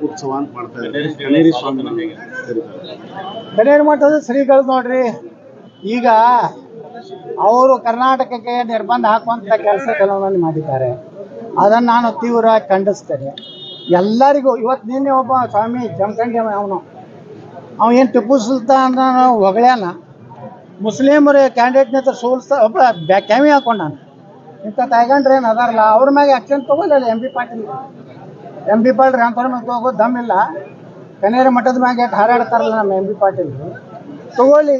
ಉತ್ಸವ ಅಂತ ಮಾಡ್ತಾ ಇದ್ದಾರೆ. ಕನೇರಿ ಸ್ವಾಮಿ ಕನೇರಿ ಮಠದ ಶ್ರೀಗಳು ನೋಡ್ರಿ, ಈಗ ಅವರು ಕರ್ನಾಟಕಕ್ಕೆ ನಿರ್ಬಂಧ ಹಾಕುವಂಥ ಕೆಲಸ ಕೆಲವೊಂದು ಮಾಡಿದ್ದಾರೆ. ಅದನ್ನು ನಾನು ತೀವ್ರವಾಗಿ ಖಂಡಿಸ್ತೇನೆ. ಎಲ್ಲರಿಗೂ ಇವತ್ತು ನಿನ್ನೆ ಒಬ್ಬ ಸ್ವಾಮಿ ಜಮಖಂಡಿ ಅವನು ಏನು ಟಿಪ್ಪು ಸುಲ್ತಾನ್ ಹೊಗಳ್ಯಾನ, ಮುಸ್ಲಿಮರ ಕ್ಯಾಂಡಿಡೇಟ್ನ ಸೋಲ್ಸ್ತಾ ಒಬ್ಬ ಕ್ಯಾಮಿ ಹಾಕೊಂಡಾನ. ಇಂಥ ತಗೊಂಡ್ರೆ ಏನು ಅದಾರಲ್ಲ ಅವ್ರ ಮ್ಯಾಗೆ ಆ್ಯಕ್ಷನ್ ತೊಗೊಳ್ಳಲ್ಲ. ಎಂ ಬಿ ಪಾಟೀಲ್ ಅಂಥವ್ರ ಮ್ಯಾಗೆ ತಗೋ ದಮ್ಮಿಲ್ಲ. ಕನೇರಿ ಮಠದ ಮ್ಯಾಗೆ ಹಾರಾಡ್ತಾರಲ್ಲ ನಮ್ಮ ಎಂ ಬಿ ಪಾಟೀಲ್, ತಗೊಳ್ಳಿ,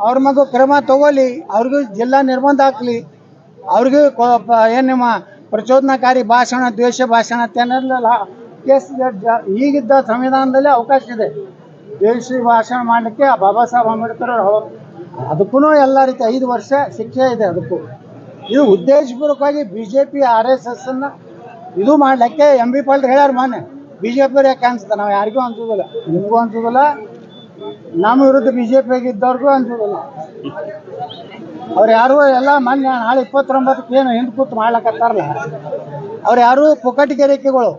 ಅವ್ರ ಮಗು ಕ್ರಮ ತಗೊಳ್ಳಿ, ಅವ್ರಿಗೂ ಜಿಲ್ಲಾ ನಿರ್ಬಂಧ ಹಾಕ್ಲಿ, ಅವ್ರಿಗೂ ಏನು ನಿಮ್ಮ ಪ್ರಚೋದನಾಕಾರಿ ಭಾಷಣ, ದ್ವೇಷ ಭಾಷಣ ಅನ್ನಲ್ಲ ಕೇಸ್. ಈಗಿದ್ದ ಸಂವಿಧಾನದಲ್ಲಿ ಅವಕಾಶ ಇದೆ ದ್ವೇಷ ಭಾಷಣ ಮಾಡಲಿಕ್ಕೆ. ಬಾಬಾ ಸಾಹೇಬ್ ಅಂಬೇಡ್ಕರ್ ಅದಕ್ಕೂ ಎಲ್ಲ ರೀತಿ 5 ವರ್ಷ ಶಿಕ್ಷೆ ಇದೆ ಅದಕ್ಕೂ. ಇದು ಉದ್ದೇಶಪೂರ್ವಕವಾಗಿ BJP RSS ಅನ್ನು ಇದು ಮಾಡಲಿಕ್ಕೆ ಎಂ ಬಿ ಪಾಟೀಲ್ ಹೇಳ್ಯಾರ. ಮೊನ್ನೆ BJP ಯಾಕೆ ಅನ್ಸುತ್ತೆ, ನಾವು ಯಾರಿಗೂ ಅನ್ಸೋದಿಲ್ಲ, ನಿಮಗೂ ಅನ್ಸೋದಿಲ್ಲ, ನಮ್ಮ ವಿರುದ್ಧ BJP ಇದ್ದವ್ರಿಗೂ ಅನ್ಸೋದಿಲ್ಲ. ಅವ್ರು ಯಾರು ಎಲ್ಲ ಮೊನ್ನೆ ನಾಳೆ 29ಕ್ಕೆ ಏನು ಹಿಂದೆ ಕೂತು ಮಾಡ್ಲಕತ್ತಾರಲ್ಲ, ಅವ್ರು ಯಾರು ಪುಕ್ಕಟಿ ಗಿರಿಕೆಗಳು,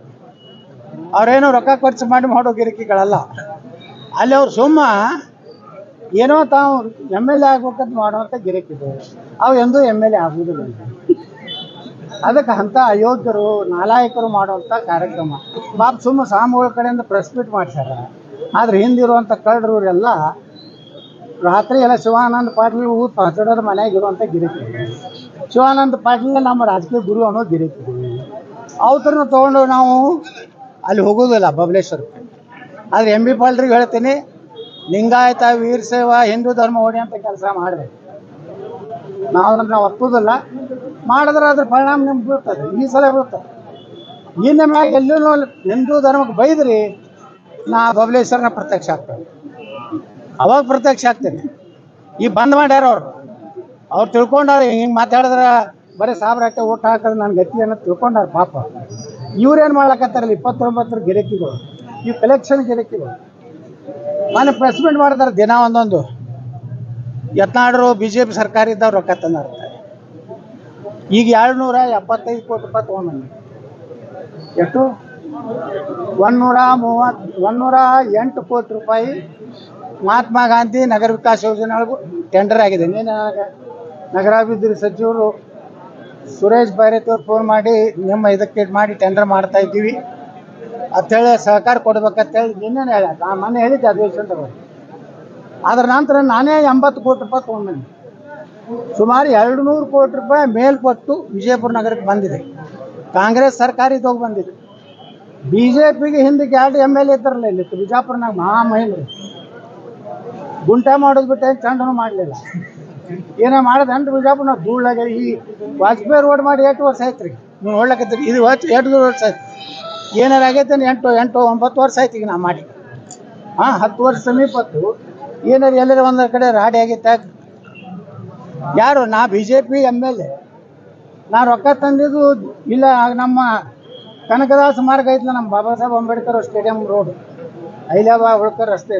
ಅವ್ರೇನೋ ರೊಕ್ಕ ಖರ್ಚು ಮಾಡಿ ಮಾಡೋ ಗಿರಿಕೆಗಳಲ್ಲ. ಅಲ್ಲಿ ಅವ್ರು ಸುಮ್ಮ ಏನೋ ತಾವು MLA ಆಗ್ಬೇಕಂತ ಮಾಡುವಂಥ ಗಿರಿಕಿದೆ. ಅವು ಎಂದೂ MLA ಆಗುವುದಿಲ್ಲ. ಅದಕ್ಕೆ ಅಂಥ ಅಯೋಗ್ಯರು ನಾಲಾಯಕರು ಮಾಡುವಂಥ ಕಾರ್ಯಕ್ರಮ. ಸುಮ್ಮ ಸ್ವಾಮಿಗಳ ಕಡೆಯಿಂದ ಪ್ರೆಸ್ ಮೀಟ್ ಮಾಡ್ಸ್ಯಾರ. ಆದರೆ ಹಿಂದಿರುವಂಥ ಕಳ್ಳರವರೆಲ್ಲ ರಾತ್ರಿ ಎಲ್ಲ ಶಿವಾನಂದ ಪಾಟೀಲ್ ಪಾಚಡೋರ ಮನೆಯಾಗಿರುವಂಥ ಗಿರಿಕಿದೆ. ಶಿವಾನಂದ ಪಾಟೀಲ್ ನಮ್ಮ ರಾಜಕೀಯ ಗುರು ಅನ್ನೋ ಗಿರಿಕಿದೆ. ಅವ್ರನ್ನ ತೊಗೊಂಡು ನಾವು ಅಲ್ಲಿ ಹೋಗೋದಿಲ್ಲ ಬಬಲೇಶ್ವರಕ್ಕೆ. ಆದರೆ ಎಂ ಬಿ ಪಾಟೀಲ್ರಿಗೆ ಹೇಳ್ತೀನಿ, ಲಿಂಗಾಯತ ವೀರಶೈವ ಹಿಂದೂ ಧರ್ಮ ಹೊಡೆಯುವಂಥ ಕೆಲಸ ಮಾಡಬೇಕು. ನಾವು ಒಪ್ಪೋದಿಲ್ಲ. ಮಾಡಿದ್ರೆ ಅದ್ರ ಪರಿಣಾಮ ನಿಮ್ಗೆ ಬೀಳ್ತದೆ. ಈ ಸಲ ಬೀಳ್ತದೆ. ಇನ್ನು ಮ್ಯಾಗ ಎಲ್ಲೂ ಹಿಂದೂ ಧರ್ಮಕ್ಕೆ ಬೈದ್ರಿ, ನಾ ಬಬಲೇಶ್ವರನ ಪ್ರತ್ಯಕ್ಷ ಆಗ್ತೇನೆ. ಅವಾಗ ಪ್ರತ್ಯಕ್ಷ ಆಗ್ತೇನೆ. ಈ ಬಂದ್ ಮಾಡ್ಯಾರ ಅವ್ರು ತಿಳ್ಕೊಂಡಾರ. ಹಿಂಗೆ ಮಾತಾಡಿದ್ರೆ ಬರೀ ಸಾಬ್ರಾಕೆ ಓಟ್ ಹಾಕಿದ್ರೆ ನನ್ನ ಗತಿ ಅನ್ನೋದು ತಿಳ್ಕೊಂಡಾರ ಪಾಪ. ಇವ್ರೇನು ಮಾಡ್ಲಕತ್ತಾರಲ್ಲ 29 ಗಿರಕಿಗಳು, ಈ ಕಲೆಕ್ಷನ್ ಗಿರಕಿಗಳು. ಮೊನ್ನೆ ಪ್ರೆಸ್ ಮೀಟ್ ಮಾಡ್ತಾರೆ ದಿನ ಒಂದೊಂದು. ಯತ್ನಾಳರು BJP ಸರ್ಕಾರ ಇದ್ದವ್ರು ರೊಕ್ಕ ತಂದಿರ್ತಾರೆ. ಈಗ 275 ಕೋಟಿ ರೂಪಾಯಿ ತೊಗೊಂಡ್ಬಂದು ಎಷ್ಟು 108 ಕೋಟಿ ರೂಪಾಯಿ ಮಹಾತ್ಮ ಗಾಂಧಿ ನಗರ ವಿಕಾಸ ಯೋಜನೆಗಳಿಗೂ ಟೆಂಡರ್ ಆಗಿದೆ. ನಗರಾಭಿವೃದ್ಧಿ ಸಚಿವರು ಸುರೇಶ್ ಬೈರತಿ ಅವ್ರು ಫೋನ್ ಮಾಡಿ ನಿಮ್ಮ ಇದಕ್ಕೆ ಮಾಡಿ ಟೆಂಡರ್ ಮಾಡ್ತಾ ಇದ್ದೀವಿ ಅಂಥೇಳಿ ಸಹಕಾರ ಕೊಡ್ಬೇಕಂತೇಳಿ ನಿನ್ನೆ ಹೇಳ. ನಾನು ಮೊನ್ನೆ ಹೇಳಿದ್ದೆ ಅಧಿವೇಶನದಾಗ. ಅದರ ನಂತರ ನಾನೇ 80 ಕೋಟಿ ರೂಪಾಯಿ ತೊಗೊಂಡ್ಬಂದೆ. ಸುಮಾರು 200 ಕೋಟಿ ರೂಪಾಯಿ ಮೇಲ್ಪಟ್ಟು ವಿಜಯಪುರ ನಗರಕ್ಕೆ ಬಂದಿದೆ. ಕಾಂಗ್ರೆಸ್ ಸರ್ಕಾರ ಇದ್ದೋಗಿ ಬಂದಿದೆ. BJPಗೆ ಹಿಂದಕ್ಕೆ 2 MLA ಇದ್ದಾರಲ್ಲ ಇಲ್ಲಿ ಬಿಜಾಪುರನಾಗ ಮಹಾಮಹಿಂದ್ರ. ಗುಂಟ ಮಾಡೋದು ಬಿಟ್ಟು ಏನು ಚಂಡನೂ ಮಾಡಲಿಲ್ಲ. ಏನೋ ಮಾಡೋದನ್ರಿ ಬಿಜಾಪುರನಾಗ ಧೂಳಾಗ. ಈ ವಾಜಪೇಯಿ ರೋಡ್ ಮಾಡಿ 8 ವರ್ಷ ಆಯ್ತು ರೀ. ನೀವು ನೋಡ್ಲಕತ್ತೀರಿ. ಇದು 2 ವರ್ಷ ಆಯ್ತು. ಏನಾರು ಆಗೈತೆ 8-9 ವರ್ಷ ಆಯ್ತು ಈಗ ನಾ ಮಾಡಿ. 10 ವರ್ಷ ಸಮೀಪತ್ತು. ಏನಾರು ಎಲ್ಲರೂ ಒಂದರ ಕಡೆ ರಾಡಿ ಆಗೈತೆ. ಯಾರು ನಾ BJP MLA. ನಾ ರೊಕ್ಕ ತಂದಿದ್ದು ಇಲ್ಲ. ನಮ್ಮ ಕನಕದಾಸ ಮಾರ್ಗ ಐತಲ್ಲ, ನಮ್ಮ ಬಾಬಾ ಸಾಹೇಬ್ ಅಂಬೇಡ್ಕರ್ ಸ್ಟೇಡಿಯಂ ರೋಡ್, ಐಲಾಬಾ ಹೋಳ್ಕರ್ ರಸ್ತೆ,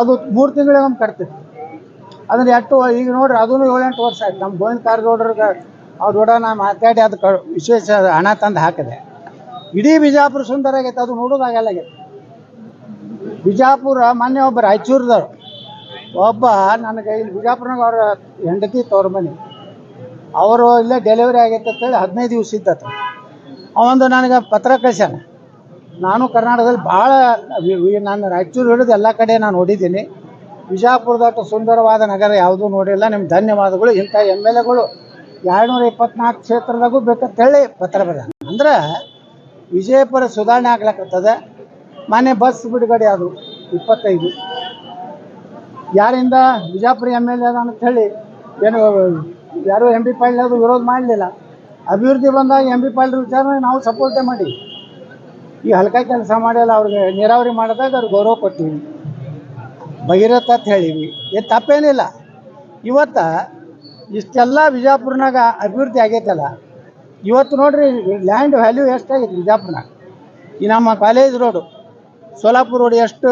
ಅದು 3 ತಿಂಗಳಿಗೊಮ್ಮೆ ಕಟ್ತಿತ್ತು. ಅದನ್ನು ಈಗ ನೋಡ್ರಿ ಅದೂ 7-8 ವರ್ಷ ಆಯ್ತು. ನಮ್ಮ ಗೋವಿಂದ ಕಾರಜೋಳರಿಗೆ ಅವ್ರ ಕೂಡ ನಾ ಮಾತಾಡಿ ಅದಕ್ಕೆ ವಿಶೇಷ ಹಣ ತಂದು ಹಾಕಿದೆ. ಇಡೀ ಬಿಜಾಪುರ ಸುಂದರ ಆಗೈತೆ. ಅದು ನೋಡೋದಾಗಲ್ಲಾಗೈತೆ. ಬಿಜಾಪುರ ಮೊನ್ನೆ ಒಬ್ಬ ರಾಯಚೂರ್ದವ್ರು ಒಬ್ಬ ನನಗೆ ಇಲ್ಲಿ ಬಿಜಾಪುರನಾಗ ಅವ್ರ ಹೆಂಡತಿ ತವ್ರ ಮನೆ, ಅವರು ಇಲ್ಲೇ ಡೆಲಿವರಿ ಆಗೈತೆ ಅಂತೇಳಿ 15 ದಿವಸ ಇದ್ದತ್ತ. ಅವೊಂದು ನನಗೆ ಪತ್ರ ಕಳ್ಸ್ಯಾನ. ನಾನು ಕರ್ನಾಟಕದಲ್ಲಿ ಭಾಳ ನಾನು ರಾಯಚೂರು ಹಿಡಿದು ಎಲ್ಲ ಕಡೆ ನಾನು ನೋಡಿದ್ದೀನಿ. ಬಿಜಾಪುರದಷ್ಟು ಸುಂದರವಾದ ನಗರ ಯಾವುದೂ ನೋಡಿಲ್ಲ. ನಿಮ್ಗೆ ಧನ್ಯವಾದಗಳು. ಇಂಥ MLAಗಳು 224 ಕ್ಷೇತ್ರದಾಗೂ ಬೇಕಂತೇಳಿ ಪತ್ರ ಬರ. ಅಂದ್ರೆ ವಿಜಯಪುರ ಸುಧಾರಣೆ ಆಗ್ಲಕ್ಕತ್ತದೆ. ಮೊನ್ನೆ ಬಸ್ ಬಿಡುಗಡೆ ಅದು 25 ಯಾರಿಂದ ಬಿಜಾಪುರ MLA ಅದ ಅಂಥೇಳಿ ಏನು ಯಾರು ಎಂ ಬಿ ಪಾಟೀಲ್ ಅದು ವಿರೋಧ ಮಾಡಲಿಲ್ಲ. ಅಭಿವೃದ್ಧಿ ಬಂದಾಗ ಎಂ ಬಿ ಪಾಟೀಲ್ ವಿಚಾರ ನಾವು ಸಪೋರ್ಟೇ ಮಾಡಿ. ಈ ಹಲ್ಕ ಕೆಲಸ ಮಾಡಿಲ್ಲ. ಅವ್ರಿಗೆ ನೀರಾವರಿ ಮಾಡಿದಾಗ ಅವ್ರಿಗೆ ಗೌರವ ಕೊಟ್ಟಿವಿ, ಭಗೀರಥ ಅಂತ ಹೇಳಿವಿ. ಏನು ತಪ್ಪೇನಿಲ್ಲ. ಇವತ್ತು ಇಷ್ಟೆಲ್ಲ ಬಿಜಾಪುರನಾಗ ಅಭಿವೃದ್ಧಿ ಆಗೈತಲ್ಲ. ಇವತ್ತು ನೋಡ್ರಿ ಲ್ಯಾಂಡ್ ವ್ಯಾಲ್ಯೂ ಎಷ್ಟಾಗೈತೆ ಬಿಜಾಪುರನಾಗ. ಈ ನಮ್ಮ ಕಾಲೇಜ್ ರೋಡು, ಸೋಲಾಪುರ ರೋಡ್ ಎಷ್ಟು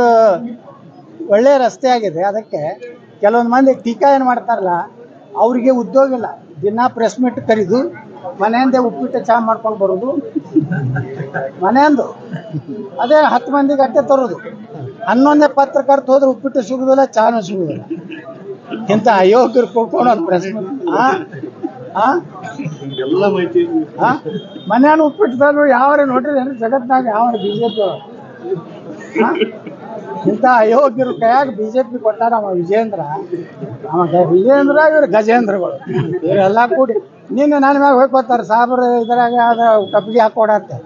ಒಳ್ಳೆಯ ರಸ್ತೆ ಆಗಿದೆ. ಅದಕ್ಕೆ ಕೆಲವೊಂದು ಮಂದಿ ಟೀಕಾ ಏನು ಮಾಡ್ತಾರಲ್ಲ, ಅವರಿಗೆ ಉದ್ಯೋಗ ಇಲ್ಲ. ದಿನ ಪ್ರೆಸ್ ಮೀಟ್ ಕರೀದು ಮನೆಯಿಂದ ಉಪ್ಪಿಟ್ಟು ಚಹಾ ಮಾಡ್ಕೊಂಡು ಬರೋದು, ಮನೆಯಂದು ಅದೇ 10 ಮಂದಿಗೆ ಅಟ್ಟೆ ತರೋದು. 11 ಪತ್ರಕರ್ತ ಹೋದ್ರೆ ಉಪ್ಪಿಟ್ಟು ಸಿಗುದಿಲ್ಲ, ಚಾನು ಸಿಗುದಿಲ್ಲ. ಇಂಥ ಅಯೋಗ್ಯರು ಕೂತ್ಕೊಂಡು ಪ್ರಶ್ನೆ ಎಲ್ಲ ಮಾಹಿತಿ ಮನ್ಯಾನ ಉಪ್ಪಿಟ್ಟು ಯಾವ್ರೆ ನೋಡ್ರಿ ಜಗತ್ನಾಗ ಯಾವ ಬಿಜೆಪಿ ಇಂಥ ಅಯೋಗ್ಯರು ಕೈಯಾಗ ಬಿಜೆಪಿ ಕೊಟ್ಟಾರ. ಅವ ವಿಜೇಂದ್ರ, ವಿಜೇಂದ್ರ ಇವ್ರು ಗಜೇಂದ್ರಗಳು, ಇವರೆಲ್ಲ ಕೂಡಿ ನಿನ್ನೆ ನನ್ನ ಮ್ಯಾಗ ಹೋಗ್ಕೋತಾರ ಸಾಬ್ರ ಇದ್ರಾಗ ಅದ ಕಬ್ಬಿಗೆ ಹಾಕೊಡತ್ತೆ.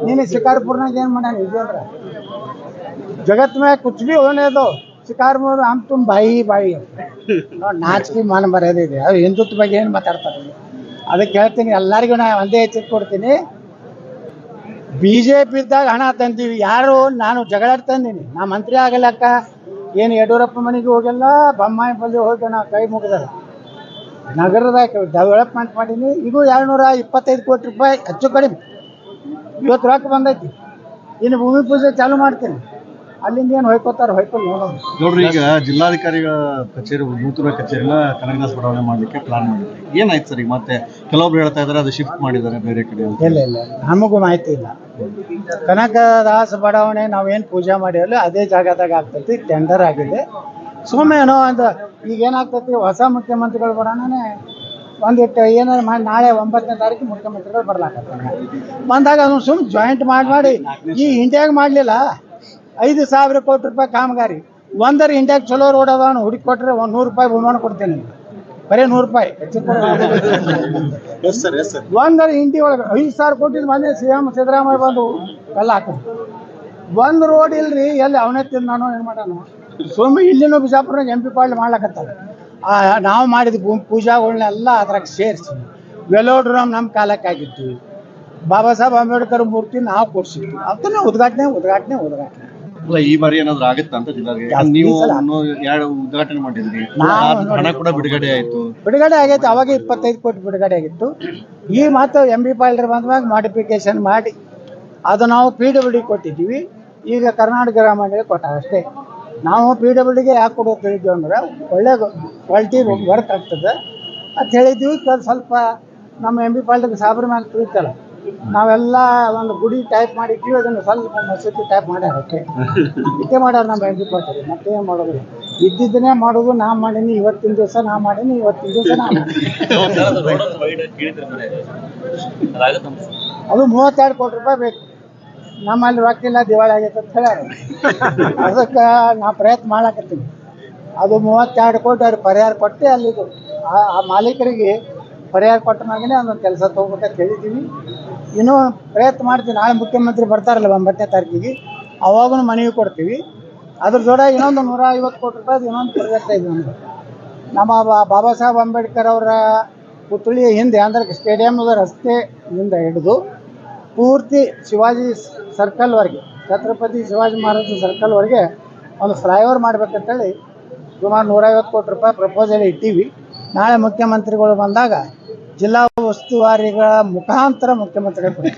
ನೀನು ಶಿಕಾರ್ಪುರ್ನಾಗ ಏನು ಮಾಡ್ಯಾನ ವಿಜೇಂದ್ರ? ಜಗತ್ ಮ್ಯಾಗ ಕುಚ್ ಬಿ ಹೋನೇದು ಶಿಕಾರ್ಪುರ ಹಮ್ ತುಮ್ ಬಾಯಿ ನೋಡಿ ನಾಚಿಕೆ ಮಾನ ಬರೋದಿದೆ. ಅದು ಹಿಂದುತ್ವ ಬಗ್ಗೆ ಏನು ಮಾತಾಡ್ತಾರೆ? ಅದಕ್ಕೆ ಹೇಳ್ತೀನಿ ಎಲ್ಲರಿಗೂ ನಾ ಒಂದೇ ಎಚ್ಚರಿಕೆ ಕೊಡ್ತೀನಿ. BJP ಇದ್ದಾಗ ಹಣ ತಂದೀವಿ, ಯಾರು ನಾನು ಜಗಳಾಡ್ ತಂದೀನಿ, ನಾ ಮಂತ್ರಿ ಆಗಲಕ್ಕ ಏನು ಯಡಿಯೂರಪ್ಪ ಮನೆಗೆ ಹೋಗಿಲ್ಲ, ಬೊಮ್ಮಾಯಿ ಬಲ್ಲಿ ಹೋಗಿ ನಾ ಕೈ ಮುಗಿದಾರೆ. ನಗರದಾಗ ಡೆವಲಪ್ಮೆಂಟ್ ಮಾಡೀನಿ. ಇದು 225 ಕೋಟಿ ರೂಪಾಯಿ ಹೆಚ್ಚು ಕಡಿಮೆ ಇವತ್ತು ರೊಕ್ಕ ಬಂದೈತಿ. ಇನ್ನು ಭೂಮಿ ಪೂಜೆ ಚಾಲು ಮಾಡ್ತೀನಿ. ಅಲ್ಲಿಂದ ಏನು ಹೊಯ್ಕೋತಾರೆ ಹೊಯ್ಕೊಂಡು ನೋಡೋದು. ನೋಡ್ರಿ, ಈಗ ಜಿಲ್ಲಾಧಿಕಾರಿಗಳ ಕಚೇರಿ ನೂತನ ಕಚೇರಿನ ಕನಕದಾಸ ಬಡಾವಣೆ ಮಾಡಲಿಕ್ಕೆ ಪ್ಲಾನ್ ಮಾಡಿದ್ರಿ. ಏನಾಯ್ತು ಸರ್? ಈಗ ಮತ್ತೆ ಕೆಲವೊಬ್ರು ಹೇಳ್ತಾ ಇದ್ದಾರೆ ಅದು ಶಿಫ್ಟ್ ಮಾಡಿದ್ದಾರೆ ಬೇರೆ ಕಡೆ ಅಂತ. ಇಲ್ಲ ನಮಗೂ ಮಾಹಿತಿ ಇಲ್ಲ. ಕನಕದಾಸ ಬಡಾವಣೆ ನಾವೇನು ಪೂಜೆ ಮಾಡಿರಲ್ಲ ಅದೇ ಜಾಗದಾಗ ಆಗ್ತೈತಿ. ಟೆಂಡರ್ ಆಗಿದೆ. ಸುಮ್ಮನೆ ಏನೋ ಒಂದು ಈಗ ಏನಾಗ್ತೈತಿ, ಹೊಸ ಮುಖ್ಯಮಂತ್ರಿಗಳು ಬರೋಣನೇ ಒಂದಿಟ್ಟು ಏನಾರು ಮಾಡಿ ನಾಳೆ 9ನೇ ತಾರೀಕು ಮುಖ್ಯಮಂತ್ರಿಗಳು ಬರ್ಲಾಕತ್ತಾರೆ. ಬಂದಾಗ ಅದನ್ನು ಸುಮ್ಮನೆ ಜಾಯಿಂಟ್ ಮಾಡಿ ಈ ಇಂಡಿಯಾಗ ಮಾಡಲಿಲ್ಲ. 5,000 ಕೋಟಿ ರೂಪಾಯಿ ಕಾಮಗಾರಿ ಒಂದರ ಇಂಡಿಯಾಗ ಚಲೋ ರೋಡ್ ಅದಾನು ಹುಡುಕಿ ಕೊಟ್ಟರೆ 100 ರೂಪಾಯಿ ಬಹುಮಾನ ಕೊಡ್ತೇನೆ. ಬರೀ 100 ರೂಪಾಯಿ ಒಂದರ ಇಂಡಿ ಒಳಗೆ 5,000 ಕೋಟಿ ಬಂದರೆ CM ಸಿದ್ದರಾಮಯ್ಯ ಬಂದು ಎಲ್ಲ ಹಾಕೋದು. ಒಂದು ರೋಡ್ ಇಲ್ರಿ, ಎಲ್ಲಿ ಅವನೇ ತಿಂದು ನಾನು ಏನು ಮಾಡೋಣ? ಸುಮ್ಮನೆ ಇಲ್ಲಿನೂ ಬಿಜಾಪುರನಾಗ MP ಪಾಳ್ಯ ಮಾಡ್ಲಕತ್ತಾರ. ನಾವು ಮಾಡಿದ ಪೂಜಾಗಳನ್ನೆಲ್ಲ ಅದ್ರಾಗ ಸೇರಿಸಿ ವೆಲೋಡ್ರಮ್ ನಮ್ಮ ಕಾಲಕ್ಕೆ ಆಗಿತ್ತು. ಬಾಬಾ ಸಾಹೇಬ್ ಅಂಬೇಡ್ಕರ್ ಮೂರ್ತಿ ನಾವು ಕೊಡ್ಸಿದ್ವಿ. ಅದನ್ನ ಉದ್ಘಾಟನೆ ಅಲ್ಲ, ಈ ಬಾರಿ ಏನಾದ್ರು ಆಗುತ್ತಾ ಅಂತ ಜಿಲ್ಲಾಧಿಕಾರಿ ನೀವು ಉದ್ಘಾಟನೆ ಮಾಡಿದ್ರಿ, ಹಣ ಕೂಡ ಬಿಡುಗಡೆ ಆಗೈತೆ. ಅವಾಗ 25 ಕೋಟಿ ಬಿಡುಗಡೆ ಆಗಿತ್ತು. ಈ ಮಾತು MP ಪಾಳ್ಯರ್ ಬಂದಾಗ ಮಾಡಿಫಿಕೇಶನ್ ಮಾಡಿ ಅದು ನಾವು PWD ಕೊಟ್ಟಿದ್ದೀವಿ. ಈಗ ಕರ್ನಾಟಕ ಗ್ರಾಮೀಣ ಕೊಟ್ಟಾರ ಅಷ್ಟೇ. ನಾವು PWDಗೆ ಯಾಕೆ ಕೊಡೋದು ಹೇಳಿದ್ವಿ ಅಂದ್ರೆ ಒಳ್ಳೆ ಕ್ವಾಲಿಟಿ ವರ್ಕ್ ಆಗ್ತದೆ ಅಂತ ಹೇಳಿದ್ವಿ. ಸ್ವಲ್ಪ ನಮ್ಮ MP ಪಾಳ್ಯರ್ಗೆ ಸಾಬ್ರ ಮ್ಯಾಗ ತಿಳಿತಲ್ಲ, ನಾವೆಲ್ಲ ಒಂದು ಗುಡಿ ಟೈಪ್ ಮಾಡಿದ್ವಿ, ಅದನ್ನು ಸ್ವಲ್ಪ ಮಸೀದಿ ಟೈಪ್ ಮಾಡ್ಯಾರ. ಇಷ್ಟೇ ಮಾಡ್ಯಾರ ನಮ್ಮ MP ಪಾಳ್ಯರ್. ಮತ್ತೇನು ಮಾಡೋದಿಲ್ಲ, ಇದ್ದಿದ್ದನ್ನೇ ಮಾಡೋದು. ನಾ ಮಾಡೀನಿ ಇವತ್ತಿನ ದಿವಸ, ನಾ ಮಾಡೀನಿ ಇವತ್ತಿನ ದಿವಸ, ನಾ ಅದು 32 ಕೋಟಿ ರೂಪಾಯಿ ಬೇಕು. ನಮ್ಮಲ್ಲಿ ರೊಕ್ಕಿಲ್ಲ, ದಿವಾಳಿ ಆಗೈತೆ ಅಂತ ಹೇಳ್ಯಾರ. ಅದಕ್ಕೆ ನಾ ಪ್ರಯತ್ನ ಮಾಡಾಕತ್ತೀನಿ. ಅದು 32 ಕೋಟಿ ಅವ್ರಿಗೆ ಪರಿಹಾರ ಕೊಟ್ಟು ಅಲ್ಲಿದು ಆ ಮಾಲೀಕರಿಗೆ ಪರಿಹಾರ ಕೊಟ್ಟ ಮ್ಯಾಗೇ ಅದೊಂದು ಕೆಲಸ ತೊಗೋಬೇಕಂತ ಹೇಳಿದ್ದೀವಿ. ಇನ್ನೂ ಪ್ರಯತ್ನ ಮಾಡ್ತೀವಿ. ನಾಳೆ ಮುಖ್ಯಮಂತ್ರಿ ಬರ್ತಾರಲ್ಲ 9ನೇ ತಾರೀಕಿಗೆ, ಅವಾಗೂ ಮನವಿ ಕೊಡ್ತೀವಿ. ಅದ್ರ ಜೋಡ ಇನ್ನೊಂದು 150 ಕೋಟಿ ರೂಪಾಯಿ ಇನ್ನೊಂದು ಪ್ರಾಜೆಕ್ಟ್ ಇದೆ ನಮ್ಗೆ. ನಮ್ಮ ಬಾಬಾ ಸಾಹೇಬ್ ಅಂಬೇಡ್ಕರ್ ಅವರ ಪುತ್ಳಿ ಹಿಂದೆ ಅಂದ್ರೆ ಸ್ಟೇಡಿಯಂದ ರಸ್ತೆಯಿಂದ ಹಿಡಿದು ಪೂರ್ತಿ ಶಿವಾಜಿ ಸರ್ಕಲ್ವರೆಗೆ, ಛತ್ರಪತಿ ಶಿವಾಜಿ ಮಹಾರಾಜ ಸರ್ಕಲ್ವರೆಗೆ ಒಂದು ಫ್ಲೈಓವರ್ ಮಾಡ್ಬೇಕಂತೇಳಿ ಸುಮಾರು 150 ಕೋಟಿ ರೂಪಾಯಿ ಪ್ರಪೋಸಲ್ ಇಟ್ಟೀವಿ. ನಾಳೆ ಮುಖ್ಯಮಂತ್ರಿಗಳು ಬಂದಾಗ ಜಿಲ್ಲಾ ಉಸ್ತುವಾರಿಗಳ ಮುಖಾಂತರ ಮುಖ್ಯಮಂತ್ರಿಗಳು